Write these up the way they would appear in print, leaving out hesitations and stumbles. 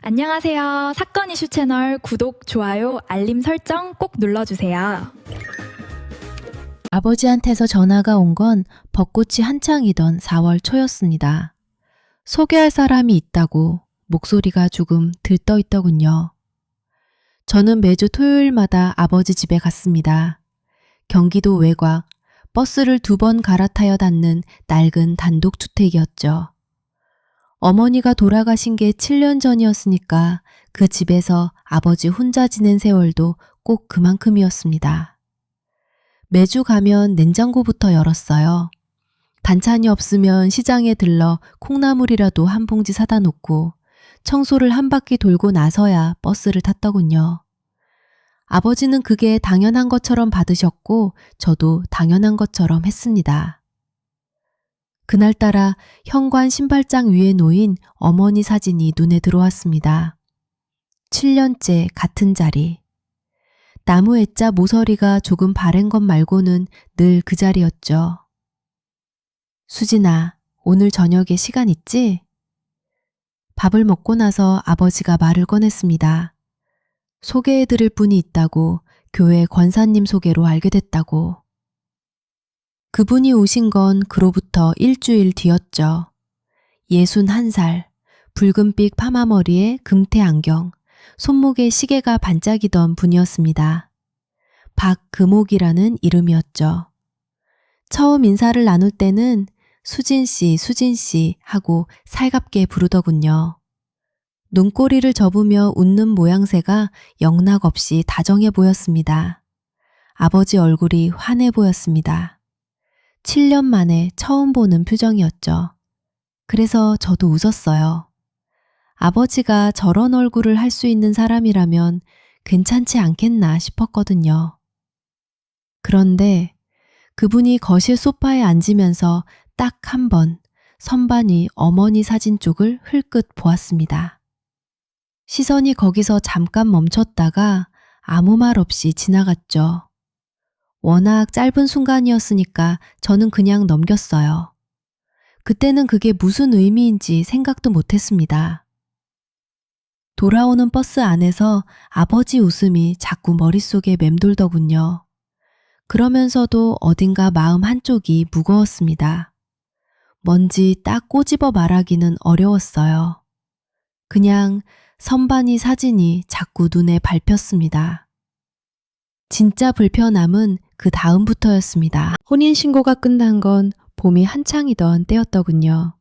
안녕하세요. 사건 이슈 채널 구독, 좋아요, 알림 설정 꼭 눌러주세요. 아버지한테서 전화가 온 건 벚꽃이 한창이던 4월 초였습니다. 소개할 사람이 있다고 목소리가 조금 들떠있더군요. 저는 매주 토요일마다 아버지 집에 갔습니다. 경기도 외곽, 버스를 2번 갈아타야 닿는 낡은 단독주택이었죠. 어머니가 돌아가신 게 7년 전이었으니까 그 집에서 아버지 혼자 지낸 세월도 꼭 그만큼이었습니다. 매주 가면 냉장고부터 열었어요. 반찬이 없으면 시장에 들러 콩나물이라도 한 봉지 사다 놓고 청소를 한 바퀴 돌고 나서야 버스를 탔더군요. 아버지는 그게 당연한 것처럼 받으셨고 저도 당연한 것처럼 했습니다. 그날따라 현관 신발장 위에 놓인 어머니 사진이 눈에 들어왔습니다. 7년째 같은 자리. 나무 액자 모서리가 조금 바랜 것 말고는 늘 그 자리였죠. 수진아, 오늘 저녁에 시간 있지? 밥을 먹고 나서 아버지가 말을 꺼냈습니다. 소개해드릴 분이 있다고, 교회 권사님 소개로 알게 됐다고. 그분이 오신 건 그로부터 일주일 뒤였죠. 61살, 붉은빛 파마머리에 금태 안경, 손목에 시계가 반짝이던 분이었습니다. 박금옥이라는 이름이었죠. 처음 인사를 나눌 때는 수진 씨 하고 살갑게 부르더군요. 눈꼬리를 접으며 웃는 모양새가 영락없이 다정해 보였습니다. 아버지 얼굴이 환해 보였습니다. 7년 만에 처음 보는 표정이었죠. 그래서 저도 웃었어요. 아버지가 저런 얼굴을 할 수 있는 사람이라면 괜찮지 않겠나 싶었거든요. 그런데 그분이 거실 소파에 앉으면서 딱 한 번 선반이 어머니 사진 쪽을 흘끗 보았습니다. 시선이 거기서 잠깐 멈췄다가 아무 말 없이 지나갔죠. 워낙 짧은 순간이었으니까 저는 그냥 넘겼어요. 그때는 그게 무슨 의미인지 생각도 못했습니다. 돌아오는 버스 안에서 아버지 웃음이 자꾸 머릿속에 맴돌더군요. 그러면서도 어딘가 마음 한쪽이 무거웠습니다. 뭔지 딱 꼬집어 말하기는 어려웠어요. 그냥 선반이 사진이 자꾸 눈에 밟혔습니다. 진짜 불편함은 그 다음부터였습니다. 혼인신고가 끝난 건 봄이 한창이던 때였더군요.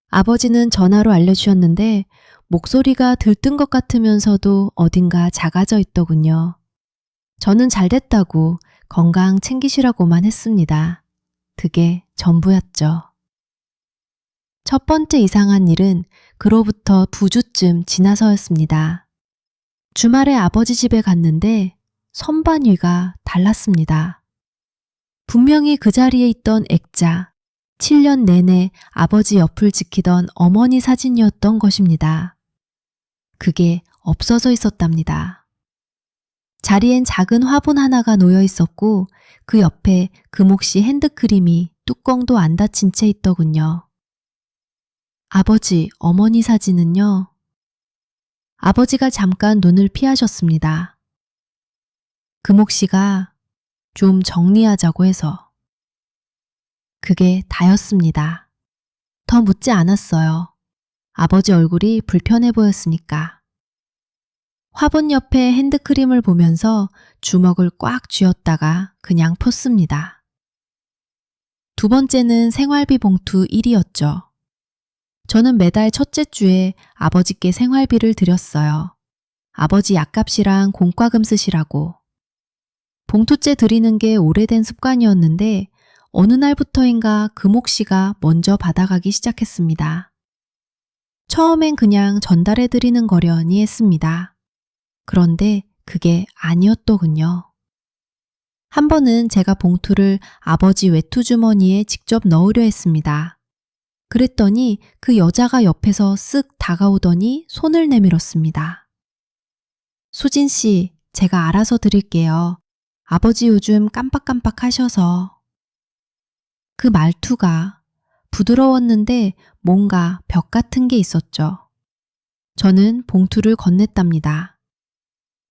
아버지는 전화로 알려주셨는데 목소리가 들뜬 것 같으면서도 어딘가 작아져 있더군요. 저는 잘 됐다고 건강 챙기시라고만 했습니다. 그게 전부였죠. 첫 번째 이상한 일은 그로부터 2주쯤 지나서였습니다. 주말에 아버지 집에 갔는데 선반 위가 달랐습니다. 분명히 그 자리에 있던 액자, 7년 내내 아버지 옆을 지키던 어머니 사진이었던 것입니다. 그게 없어져 있었답니다. 자리엔 작은 화분 하나가 놓여 있었고 그 옆에 금옥씨 핸드크림이 뚜껑도 안 닫힌 채 있더군요. 아버지, 어머니 사진은요? 아버지가 잠깐 눈을 피하셨습니다. 금옥씨가 좀 정리하자고 해서. 그게 다였습니다. 더 묻지 않았어요. 아버지 얼굴이 불편해 보였으니까. 화분 옆에 핸드크림을 보면서 주먹을 꽉 쥐었다가 그냥 폈습니다. 두 번째는 생활비 봉투 1이었죠. 저는 매달 첫째 주에 아버지께 생활비를 드렸어요. 아버지 약값이랑 공과금 쓰시라고. 봉투째 드리는 게 오래된 습관이었는데 어느 날부터인가 금옥씨가 먼저 받아가기 시작했습니다. 처음엔 그냥 전달해 드리는 거려니 했습니다. 그런데 그게 아니었더군요. 한 번은 제가 봉투를 아버지 외투 주머니에 직접 넣으려 했습니다. 그랬더니 그 여자가 옆에서 쓱 다가오더니 손을 내밀었습니다. 수진 씨, 제가 알아서 드릴게요. 아버지 요즘 깜빡깜빡 하셔서. 그 말투가 부드러웠는데 뭔가 벽 같은 게 있었죠. 저는 봉투를 건넸답니다.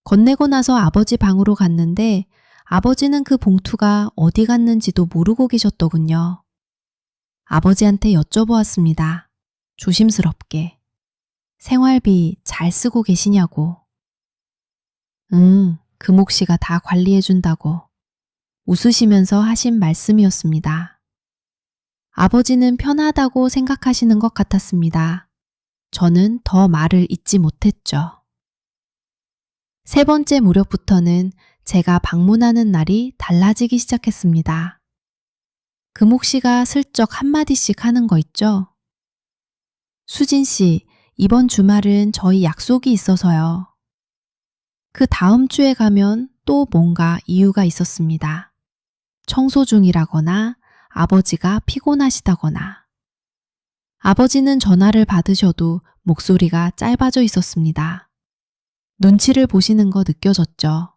건네고 나서 아버지 방으로 갔는데 아버지는 그 봉투가 어디 갔는지도 모르고 계셨더군요. 아버지한테 여쭤보았습니다. 조심스럽게. 생활비 잘 쓰고 계시냐고. 금옥 씨가 다 관리해준다고. 웃으시면서 하신 말씀이었습니다. 아버지는 편하다고 생각하시는 것 같았습니다. 저는 더 말을 잇지 못했죠. 세 번째 무렵부터는 제가 방문하는 날이 달라지기 시작했습니다. 금옥 씨가 슬쩍 한마디씩 하는 거 있죠? 수진 씨, 이번 주말은 저희 약속이 있어서요. 그 다음 주에 가면 또 뭔가 이유가 있었습니다. 청소 중이라거나 아버지가 피곤하시다거나. 아버지는 전화를 받으셔도 목소리가 짧아져 있었습니다. 눈치를 보시는 거 느껴졌죠.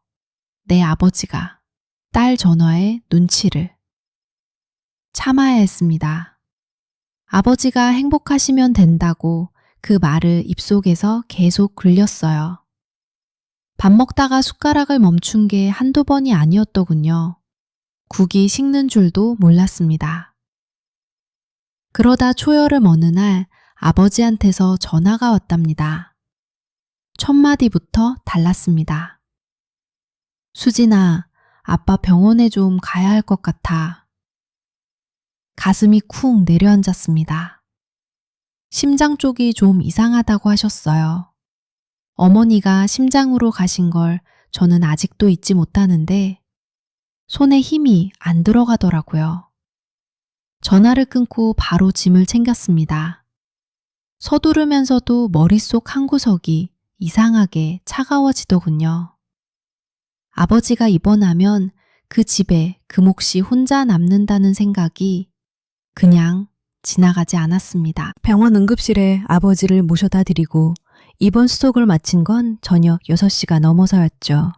내 아버지가 딸 전화에 눈치를. 참아야 했습니다. 아버지가 행복하시면 된다고 그 말을 입속에서 계속 굴렸어요. 밥 먹다가 숟가락을 멈춘 게 한두 번이 아니었더군요. 국이 식는 줄도 몰랐습니다. 그러다 초여름 어느 날 아버지한테서 전화가 왔답니다. 첫 마디부터 달랐습니다. 수진아, 아빠 병원에 좀 가야 할 것 같아. 가슴이 쿵 내려앉았습니다. 심장 쪽이 좀 이상하다고 하셨어요. 어머니가 심장으로 가신 걸 저는 아직도 잊지 못하는데 손에 힘이 안 들어가더라고요. 전화를 끊고 바로 짐을 챙겼습니다. 서두르면서도 머릿속 한 구석이 이상하게 차가워지더군요. 아버지가 입원하면 그 집에 금옥 씨 혼자 남는다는 생각이 그냥 지나가지 않았습니다. 병원 응급실에 아버지를 모셔다 드리고 입원 수속을 마친 건 저녁 6시가 넘어서였죠.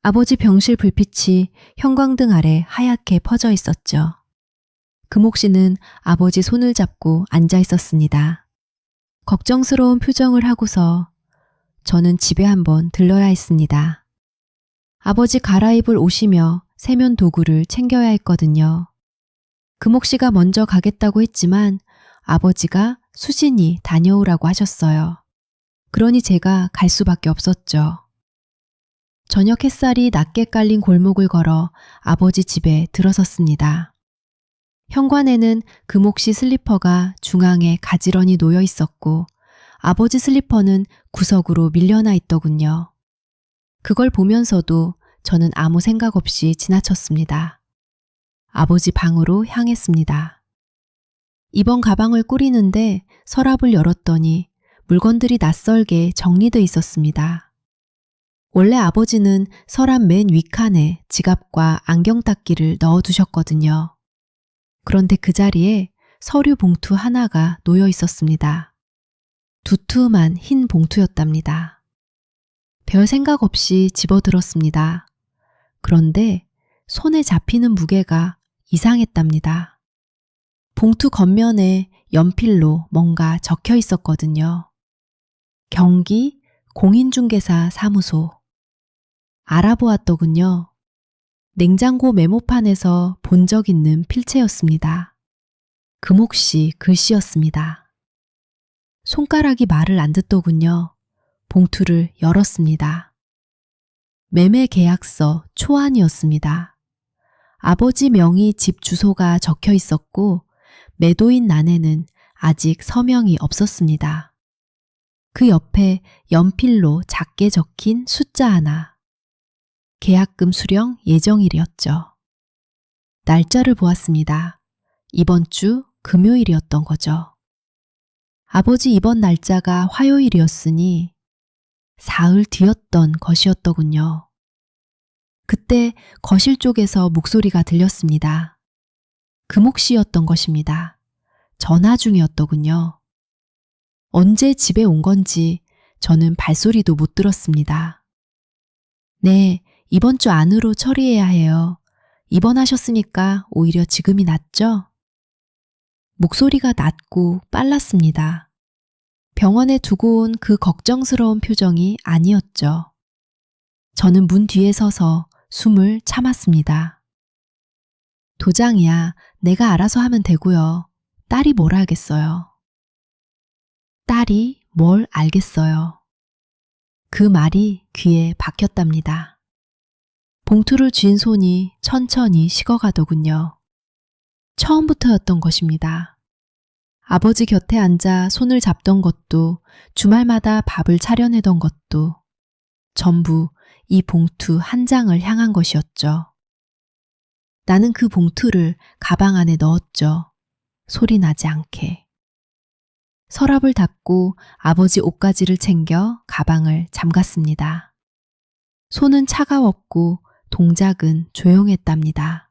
아버지 병실 불빛이 형광등 아래 하얗게 퍼져 있었죠. 금옥 씨는 아버지 손을 잡고 앉아 있었습니다. 걱정스러운 표정을 하고서 저는 집에 한번 들러야 했습니다. 아버지 갈아입을 옷이며 세면 도구를 챙겨야 했거든요. 금옥 씨가 먼저 가겠다고 했지만 아버지가 수진이 다녀오라고 하셨어요. 그러니 제가 갈 수밖에 없었죠. 저녁 햇살이 낮게 깔린 골목을 걸어 아버지 집에 들어섰습니다. 현관에는 금옥 씨 슬리퍼가 중앙에 가지런히 놓여 있었고 아버지 슬리퍼는 구석으로 밀려나 있더군요. 그걸 보면서도 저는 아무 생각 없이 지나쳤습니다. 아버지 방으로 향했습니다. 이번 가방을 꾸리는데 서랍을 열었더니 물건들이 낯설게 정리돼 있었습니다. 원래 아버지는 서랍 맨 윗칸에 지갑과 안경 닦기를 넣어두셨거든요. 그런데 그 자리에 서류 봉투 하나가 놓여 있었습니다. 두툼한 흰 봉투였답니다. 별 생각 없이 집어들었습니다. 그런데 손에 잡히는 무게가 이상했답니다. 봉투 겉면에 연필로 뭔가 적혀 있었거든요. 경기 공인중개사 사무소. 알아보았더군요. 냉장고 메모판에서 본 적 있는 필체였습니다. 금옥 씨 글씨였습니다. 손가락이 말을 안 듣더군요. 봉투를 열었습니다. 매매 계약서 초안이었습니다. 아버지 명의 집 주소가 적혀 있었고 매도인 난에는 아직 서명이 없었습니다. 그 옆에 연필로 작게 적힌 숫자 하나. 계약금 수령 예정일이었죠. 날짜를 보았습니다. 이번 주 금요일이었던 거죠. 아버지 입원 날짜가 화요일이었으니 사흘 뒤였던 것이었더군요. 그때 거실 쪽에서 목소리가 들렸습니다. 금옥 씨였던 것입니다. 전화 중이었더군요. 언제 집에 온 건지 저는 발소리도 못 들었습니다. 네, 이번 주 안으로 처리해야 해요. 입원하셨으니까 오히려 지금이 낫죠? 목소리가 낮고 빨랐습니다. 병원에 두고 온 그 걱정스러운 표정이 아니었죠. 저는 문 뒤에 서서 숨을 참았습니다. 도장이야, 내가 알아서 하면 되고요. 딸이 뭘 알겠어요. 딸이 뭘 알겠어요. 그 말이 귀에 박혔답니다. 봉투를 쥔 손이 천천히 식어가더군요. 처음부터였던 것입니다. 아버지 곁에 앉아 손을 잡던 것도, 주말마다 밥을 차려내던 것도 전부 이 봉투 한 장을 향한 것이었죠. 나는 그 봉투를 가방 안에 넣었죠. 소리 나지 않게. 서랍을 닫고 아버지 옷가지를 챙겨 가방을 잠갔습니다. 손은 차가웠고 동작은 조용했답니다.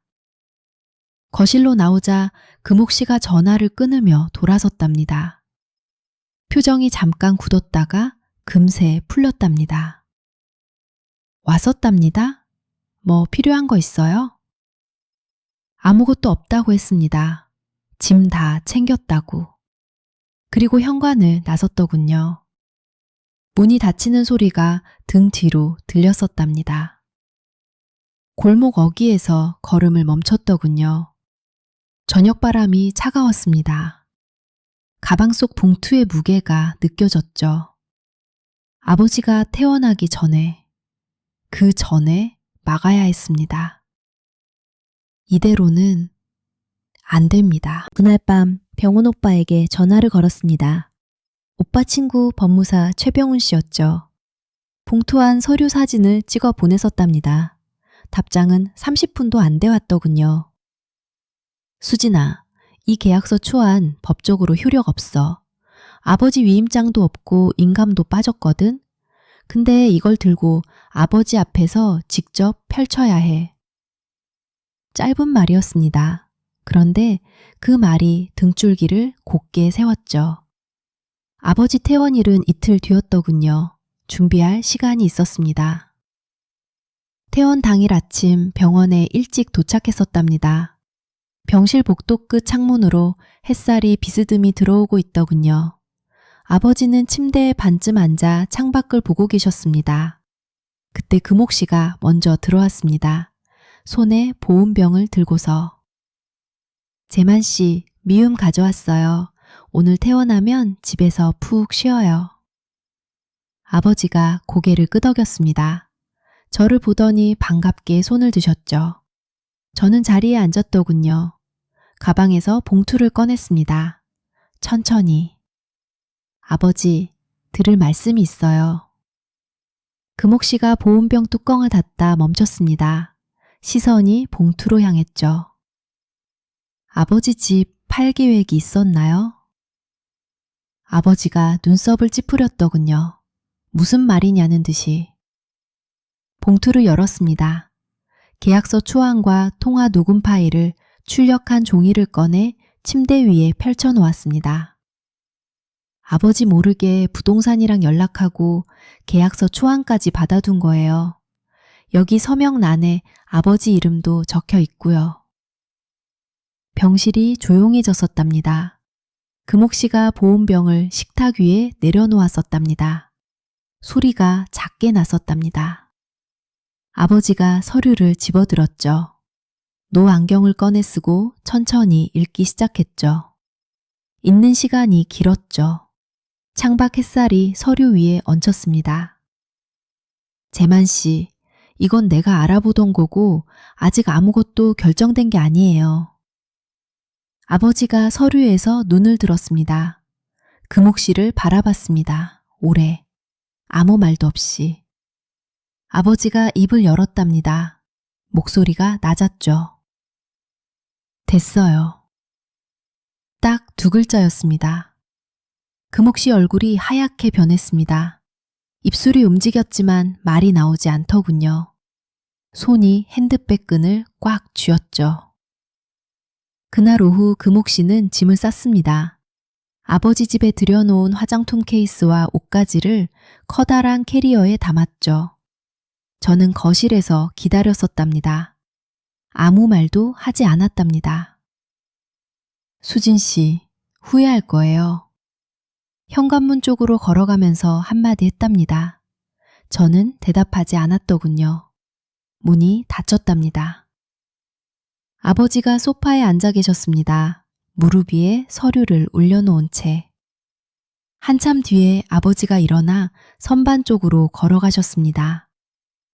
거실로 나오자 금옥 씨가 전화를 끊으며 돌아섰답니다. 표정이 잠깐 굳었다가 금세 풀렸답니다. 왔었답니다. 뭐 필요한 거 있어요? 아무것도 없다고 했습니다. 짐 다 챙겼다고. 그리고 현관을 나섰더군요. 문이 닫히는 소리가 등 뒤로 들렸었답니다. 골목 어귀에서 걸음을 멈췄더군요. 저녁바람이 차가웠습니다. 가방 속 봉투의 무게가 느껴졌죠. 아버지가 태어나기 전에, 그 전에 막아야 했습니다. 이대로는 안 됩니다. 그날 밤 병훈 오빠에게 전화를 걸었습니다. 오빠 친구 법무사 최병훈 씨였죠. 봉투 안 서류 사진을 찍어 보냈었답니다. 답장은 30분도 안 돼 왔더군요. 수진아, 이 계약서 초안 법적으로 효력 없어. 아버지 위임장도 없고 인감도 빠졌거든. 근데 이걸 들고 아버지 앞에서 직접 펼쳐야 해. 짧은 말이었습니다. 그런데 그 말이 등줄기를 곧게 세웠죠. 아버지 퇴원일은 이틀 뒤였더군요. 준비할 시간이 있었습니다. 퇴원 당일 아침 병원에 일찍 도착했었답니다. 병실 복도 끝 창문으로 햇살이 비스듬히 들어오고 있더군요. 아버지는 침대에 반쯤 앉아 창밖을 보고 계셨습니다. 그때 금옥 씨가 먼저 들어왔습니다. 손에 보온병을 들고서. 재만 씨, 미움 가져왔어요. 오늘 퇴원하면 집에서 푹 쉬어요. 아버지가 고개를 끄덕였습니다. 저를 보더니 반갑게 손을 드셨죠. 저는 자리에 앉았더군요. 가방에서 봉투를 꺼냈습니다. 천천히. 아버지, 들을 말씀이 있어요. 금옥 씨가 보온병 뚜껑을 닫다 멈췄습니다. 시선이 봉투로 향했죠. 아버지 집 팔 계획이 있었나요? 아버지가 눈썹을 찌푸렸더군요. 무슨 말이냐는 듯이. 봉투를 열었습니다. 계약서 초안과 통화 녹음 파일을 출력한 종이를 꺼내 침대 위에 펼쳐놓았습니다. 아버지 모르게 부동산이랑 연락하고 계약서 초안까지 받아둔 거예요. 여기 서명란에 아버지 이름도 적혀 있고요. 병실이 조용해졌었답니다. 금옥 씨가 보온병을 식탁 위에 내려놓았었답니다. 소리가 작게 났었답니다. 아버지가 서류를 집어들었죠. 노 안경을 꺼내 쓰고 천천히 읽기 시작했죠. 읽는 시간이 길었죠. 창밖 햇살이 서류 위에 얹혔습니다. 재만 씨, 이건 내가 알아보던 거고 아직 아무것도 결정된 게 아니에요. 아버지가 서류에서 눈을 들었습니다. 금옥 씨를 바라봤습니다. 오래. 아무 말도 없이. 아버지가 입을 열었답니다. 목소리가 낮았죠. 됐어요. 딱 두 글자였습니다. 금옥 씨 얼굴이 하얗게 변했습니다. 입술이 움직였지만 말이 나오지 않더군요. 손이 핸드백 끈을 꽉 쥐었죠. 그날 오후 금옥 씨는 짐을 쌌습니다. 아버지 집에 들여놓은 화장품 케이스와 옷가지를 커다란 캐리어에 담았죠. 저는 거실에서 기다렸었답니다. 아무 말도 하지 않았답니다. 수진 씨, 후회할 거예요. 현관문 쪽으로 걸어가면서 한마디 했답니다. 저는 대답하지 않았더군요. 문이 닫혔답니다. 아버지가 소파에 앉아 계셨습니다. 무릎 위에 서류를 올려놓은 채. 한참 뒤에 아버지가 일어나 선반 쪽으로 걸어가셨습니다.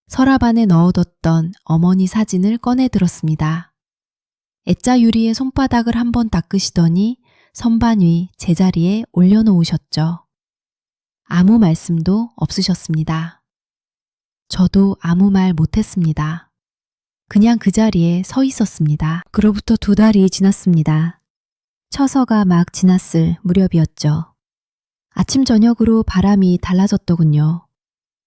서랍 안에 넣어뒀던 어머니 사진을 꺼내 들었습니다. 액자 유리에 손바닥을 한번 닦으시더니 선반 위 제자리에 올려놓으셨죠. 아무 말씀도 없으셨습니다. 저도 아무 말 못했습니다. 그냥 그 자리에 서 있었습니다. 그로부터 2달이 지났습니다. 처서가 막 지났을 무렵이었죠. 아침 저녁으로 바람이 달라졌더군요.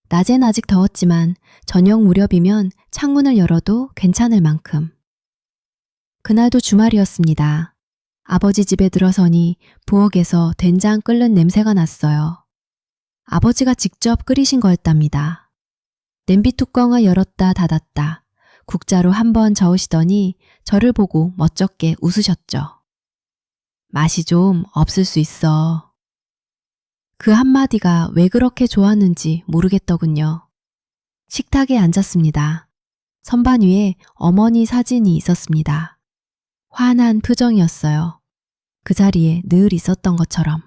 낮엔 아직 더웠지만 저녁 무렵이면 창문을 열어도 괜찮을 만큼. 그날도 주말이었습니다. 아버지 집에 들어서니 부엌에서 된장 끓는 냄새가 났어요. 아버지가 직접 끓이신 거였답니다. 냄비 뚜껑을 열었다 닫았다. 국자로 한번 저으시더니 저를 보고 멋쩍게 웃으셨죠. 맛이 좀 없을 수 있어. 그 한마디가 왜 그렇게 좋았는지 모르겠더군요. 식탁에 앉았습니다. 선반 위에 어머니 사진이 있었습니다. 환한 표정이었어요. 그 자리에 늘 있었던 것처럼.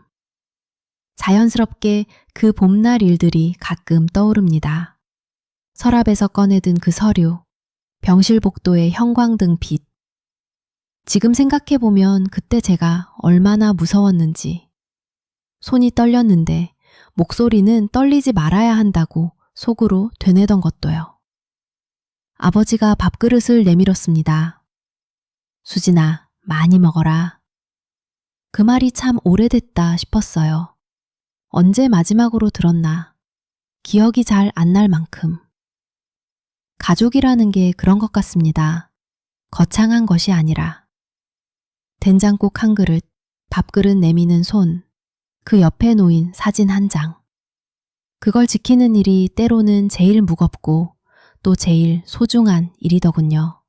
자연스럽게 그 봄날 일들이 가끔 떠오릅니다. 서랍에서 꺼내든 그 서류, 병실복도의 형광등 빛. 지금 생각해보면 그때 제가 얼마나 무서웠는지. 손이 떨렸는데 목소리는 떨리지 말아야 한다고 속으로 되뇌던 것도요. 아버지가 밥그릇을 내밀었습니다. 수진아, 많이 먹어라. 그 말이 참 오래됐다 싶었어요. 언제 마지막으로 들었나. 기억이 잘 안 날 만큼. 가족이라는 게 그런 것 같습니다. 거창한 것이 아니라. 된장국 한 그릇, 밥그릇 내미는 손, 그 옆에 놓인 사진 한 장. 그걸 지키는 일이 때로는 제일 무겁고 또 제일 소중한 일이더군요.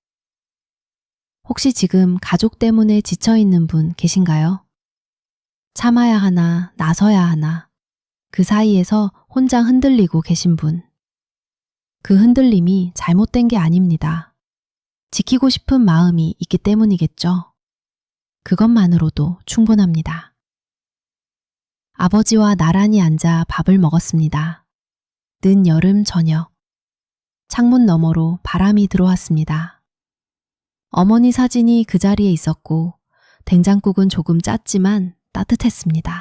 혹시 지금 가족 때문에 지쳐있는 분 계신가요? 참아야 하나, 나서야 하나, 그 사이에서 혼자 흔들리고 계신 분. 그 흔들림이 잘못된 게 아닙니다. 지키고 싶은 마음이 있기 때문이겠죠. 그것만으로도 충분합니다. 아버지와 나란히 앉아 밥을 먹었습니다. 늦 여름 저녁. 창문 너머로 바람이 들어왔습니다. 어머니 사진이 그 자리에 있었고 된장국은 조금 짰지만 따뜻했습니다.